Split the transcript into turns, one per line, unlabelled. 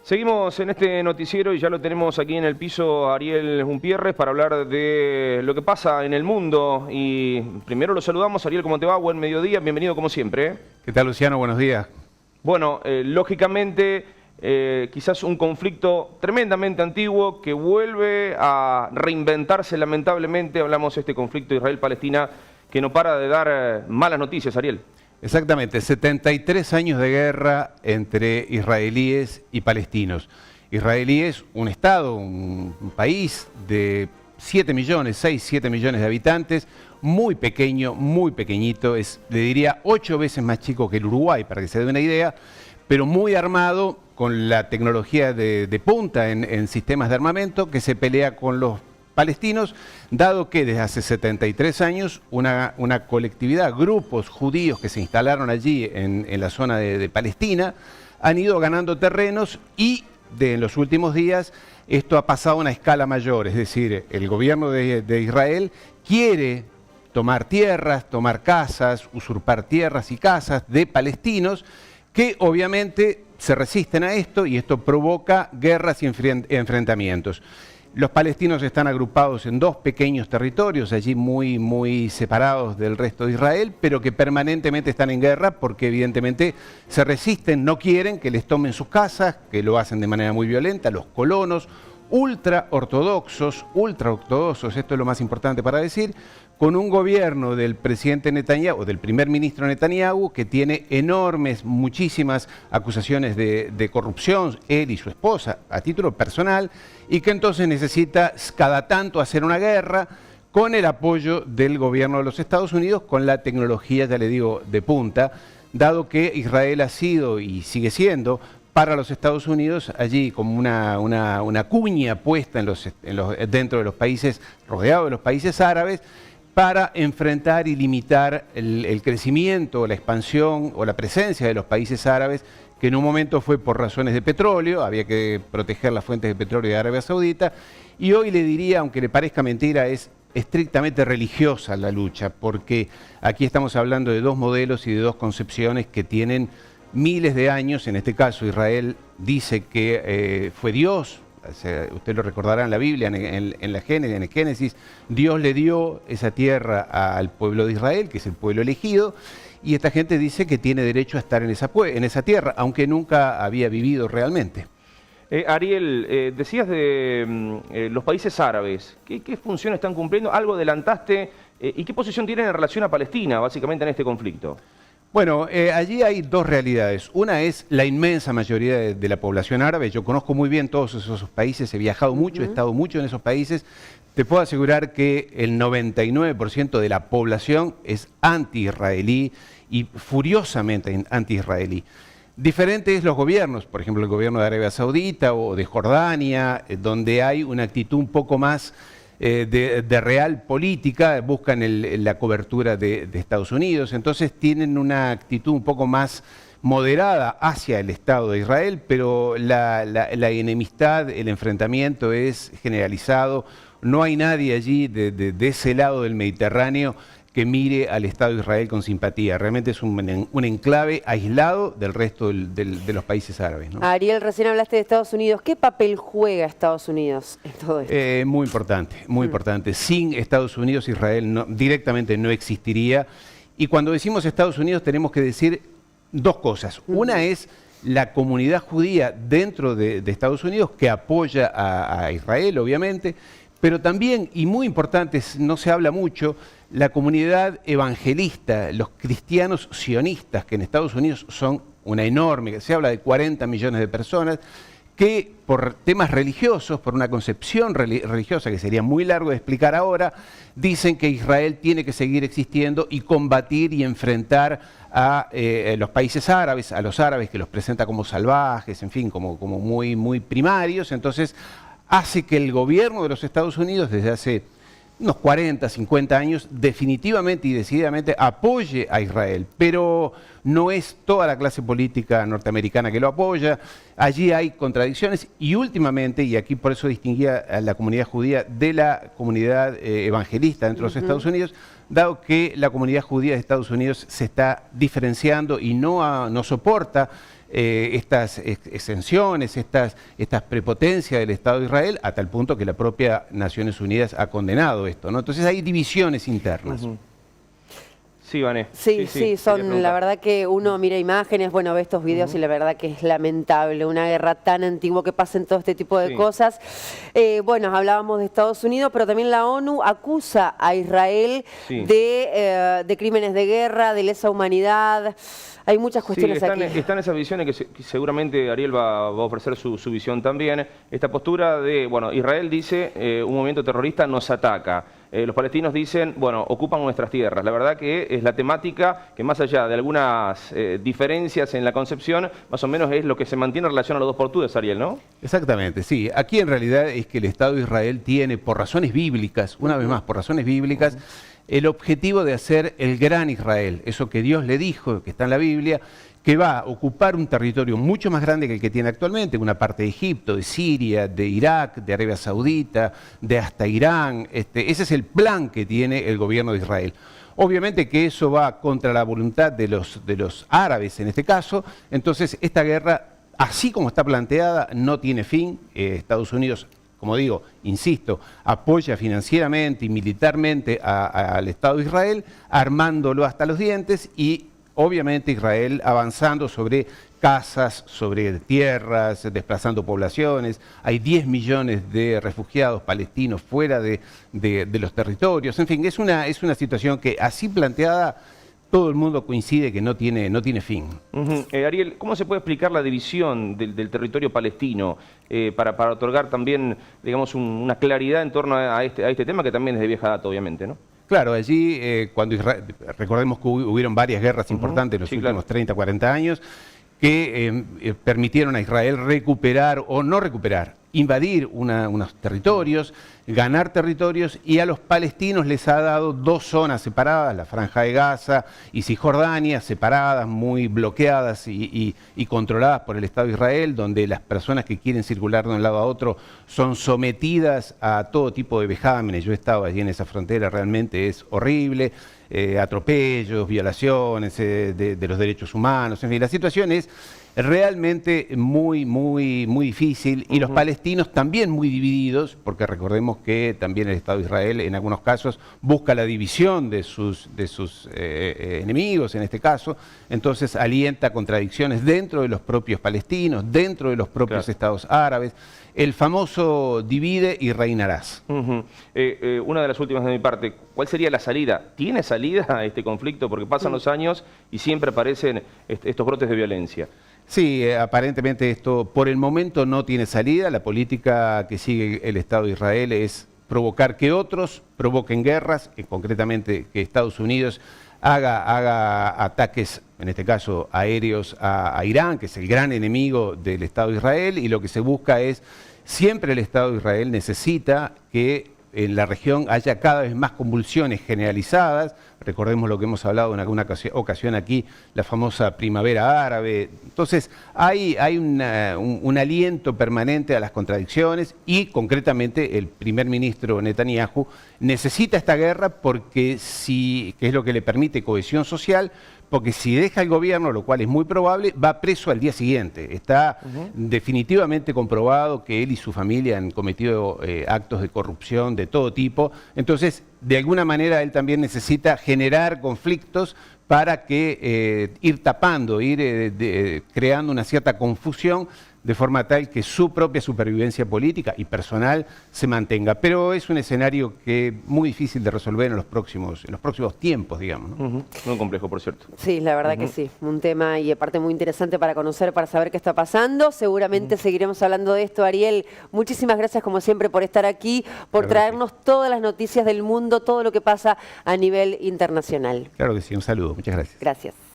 Seguimos en este noticiero y ya lo tenemos aquí en el piso Ariel Umpierres para hablar de lo que pasa en el mundo. Y primero lo saludamos. Ariel, ¿cómo te va? Buen mediodía, bienvenido como siempre.
¿Qué tal, Luciano? Buenos días.
Bueno, lógicamente quizás un conflicto tremendamente antiguo que vuelve a reinventarse lamentablemente. Hablamos de este conflicto Israel-Palestina que no para de dar malas noticias, Ariel.
Exactamente, 73 años de guerra entre israelíes y palestinos. Israelíes, un estado, un país de 7 millones, 6, 7 millones de habitantes, muy pequeño, muy pequeñito, le diría 8 veces más chico que el Uruguay, para que se dé una idea, pero muy armado, con la tecnología de punta en sistemas de armamento, que se pelea con los palestinos, dado que desde hace 73 años una colectividad, grupos judíos que se instalaron allí en la zona de Palestina, han ido ganando terrenos y en los últimos días esto ha pasado a una escala mayor, es decir, el gobierno de Israel quiere tomar tierras, tomar casas, usurpar tierras y casas de palestinos que obviamente se resisten a esto y esto provoca guerras y enfrentamientos. Los palestinos están agrupados en dos pequeños territorios, allí muy separados del resto de Israel, pero que permanentemente están en guerra porque evidentemente se resisten, no quieren que les tomen sus casas, que lo hacen de manera muy violenta, los colonos, ultraortodoxos, esto es lo más importante para decir, con un gobierno del presidente Netanyahu, del primer ministro Netanyahu, que tiene muchísimas acusaciones de corrupción, él y su esposa, a título personal, y que entonces necesita cada tanto hacer una guerra con el apoyo del gobierno de los Estados Unidos, con la tecnología, ya le digo, de punta, dado que Israel ha sido y sigue siendo para los Estados Unidos allí como una cuña puesta dentro de los países, rodeado de los países árabes, para enfrentar y limitar el crecimiento, la expansión o la presencia de los países árabes, que en un momento fue por razones de petróleo, había que proteger las fuentes de petróleo de Arabia Saudita, y hoy le diría, aunque le parezca mentira, es estrictamente religiosa la lucha, porque aquí estamos hablando de dos modelos y de dos concepciones que tienen miles de años. En este caso Israel dice que fue Dios, usted lo recordará en la Biblia, en el Génesis, Dios le dio esa tierra al pueblo de Israel, que es el pueblo elegido, y esta gente dice que tiene derecho a estar en esa tierra, aunque nunca había vivido realmente.
Ariel, decías de los países árabes, ¿qué función están cumpliendo? Algo adelantaste, ¿y qué posición tienen en relación a Palestina, básicamente en este conflicto?
Bueno, allí hay dos realidades. Una es la inmensa mayoría de la población árabe. Yo conozco muy bien todos esos países, he viajado mucho, he estado mucho en esos países. Te puedo asegurar que el 99% de la población es anti-israelí y furiosamente anti-israelí. Diferentes los gobiernos, por ejemplo el gobierno de Arabia Saudita o de Jordania, donde hay una actitud un poco más de real política, buscan la cobertura de Estados Unidos, entonces tienen una actitud un poco más moderada hacia el Estado de Israel, pero la enemistad, el enfrentamiento es generalizado. No hay nadie allí de ese lado del Mediterráneo que mire al Estado de Israel con simpatía. Realmente es un enclave aislado del resto de los países árabes, ¿no?
Ariel, recién hablaste de Estados Unidos. ¿Qué papel juega Estados Unidos en todo esto?
Muy importante, muy importante. Sin Estados Unidos, Israel directamente no existiría. Y cuando decimos Estados Unidos tenemos que decir dos cosas. Una es la comunidad judía dentro de Estados Unidos que apoya a Israel, obviamente, pero también, y muy importante, no se habla mucho, la comunidad evangelista, los cristianos sionistas, que en Estados Unidos son una enorme, se habla de 40 millones de personas, que por temas religiosos, por una concepción religiosa que sería muy largo de explicar ahora, dicen que Israel tiene que seguir existiendo y combatir y enfrentar a los países árabes, a los árabes que los presenta como salvajes, en fin, como muy primarios. Entonces hace que el gobierno de los Estados Unidos desde hace unos 40, 50 años, definitivamente y decididamente apoye a Israel, pero no es toda la clase política norteamericana que lo apoya. Allí hay contradicciones y últimamente, y aquí por eso distinguía a la comunidad judía de la comunidad evangelista dentro de los Estados Unidos, dado que la comunidad judía de Estados Unidos se está diferenciando y no soporta estas exenciones, estas prepotencias del Estado de Israel, a tal punto que la propia Naciones Unidas ha condenado esto, ¿no? Entonces hay divisiones internas.
Sí, Vané.
Sí, son, la verdad que uno mira imágenes, bueno, ve estos videos y la verdad que es lamentable, una guerra tan antigua que pasen todo este tipo de cosas. Bueno, hablábamos de Estados Unidos, pero también la ONU acusa a Israel de crímenes de guerra, de lesa humanidad. Hay muchas cuestiones aquí.
Están esas visiones que seguramente Ariel va a ofrecer su visión también. Esta postura de, bueno, Israel dice, un movimiento terrorista nos ataca. Los palestinos dicen, bueno, ocupan nuestras tierras. La verdad que es la temática que más allá de algunas diferencias en la concepción, más o menos es lo que se mantiene en relación a los dos posturas, Ariel, ¿no?
Exactamente, sí. Aquí en realidad es que el Estado de Israel tiene, por razones bíblicas, una vez más, por razones bíblicas, el objetivo de hacer el gran Israel, eso que Dios le dijo, que está en la Biblia, que va a ocupar un territorio mucho más grande que el que tiene actualmente, una parte de Egipto, de Siria, de Irak, de Arabia Saudita, de hasta Irán. Ese es el plan que tiene el gobierno de Israel. Obviamente que eso va contra la voluntad de los árabes en este caso, entonces esta guerra, así como está planteada, no tiene fin. Estados Unidos, como digo, insisto, apoya financieramente y militarmente al Estado de Israel, armándolo hasta los dientes y obviamente Israel avanzando sobre casas, sobre tierras, desplazando poblaciones. Hay 10 millones de refugiados palestinos fuera de los territorios. En fin, es una situación que así planteada todo el mundo coincide que no tiene fin.
Ariel, ¿cómo se puede explicar la división del territorio palestino para otorgar también, digamos, una claridad en torno a este tema que también es de vieja data, obviamente, ¿no?
Claro, allí cuando recordemos que hubieron varias guerras importantes en los últimos 30, 40 años que permitieron a Israel recuperar o no recuperar, invadir unos territorios, ganar territorios, y a los palestinos les ha dado dos zonas separadas, la Franja de Gaza y Cisjordania, separadas, muy bloqueadas y controladas por el Estado de Israel, donde las personas que quieren circular de un lado a otro son sometidas a todo tipo de vejámenes. Yo he estado allí en esa frontera, realmente es horrible. Atropellos, violaciones de los derechos humanos, en fin, la situación es realmente muy difícil y los palestinos también muy divididos, porque recordemos que también el Estado de Israel en algunos casos busca la división de sus enemigos en este caso, entonces alienta contradicciones dentro de los propios palestinos, dentro de los propios estados árabes. El famoso divide y reinarás.
Una de las últimas de mi parte, ¿cuál sería la salida? ¿Tiene salida a este conflicto? Porque pasan los años y siempre aparecen estos brotes de violencia.
Sí, aparentemente esto por el momento no tiene salida. La política que sigue el Estado de Israel es provocar que otros provoquen guerras, concretamente que Estados Unidos haga ataques, en este caso aéreos, a Irán, que es el gran enemigo del Estado de Israel, y lo que se busca es, siempre el Estado de Israel necesita que en la región haya cada vez más convulsiones generalizadas. Recordemos lo que hemos hablado en alguna ocasión aquí, la famosa primavera árabe. Entonces hay un aliento permanente a las contradicciones y concretamente el primer ministro Netanyahu necesita esta guerra porque que es lo que le permite cohesión social, porque si deja el gobierno, lo cual es muy probable, va preso al día siguiente. Está definitivamente comprobado que él y su familia han cometido actos de corrupción de todo tipo. Entonces, de alguna manera, él también necesita generar conflictos para que ir tapando, ir creando una cierta confusión, de forma tal que su propia supervivencia política y personal se mantenga. Pero es un escenario que es muy difícil de resolver en los próximos tiempos, digamos, ¿no?
Muy complejo, por cierto.
Sí, la verdad que sí. Un tema y aparte muy interesante para conocer, para saber qué está pasando. Seguramente seguiremos hablando de esto, Ariel. Muchísimas gracias, como siempre, por estar aquí, por traernos todas las noticias del mundo, todo lo que pasa a nivel internacional.
Claro que sí, un saludo. Muchas gracias.
Gracias.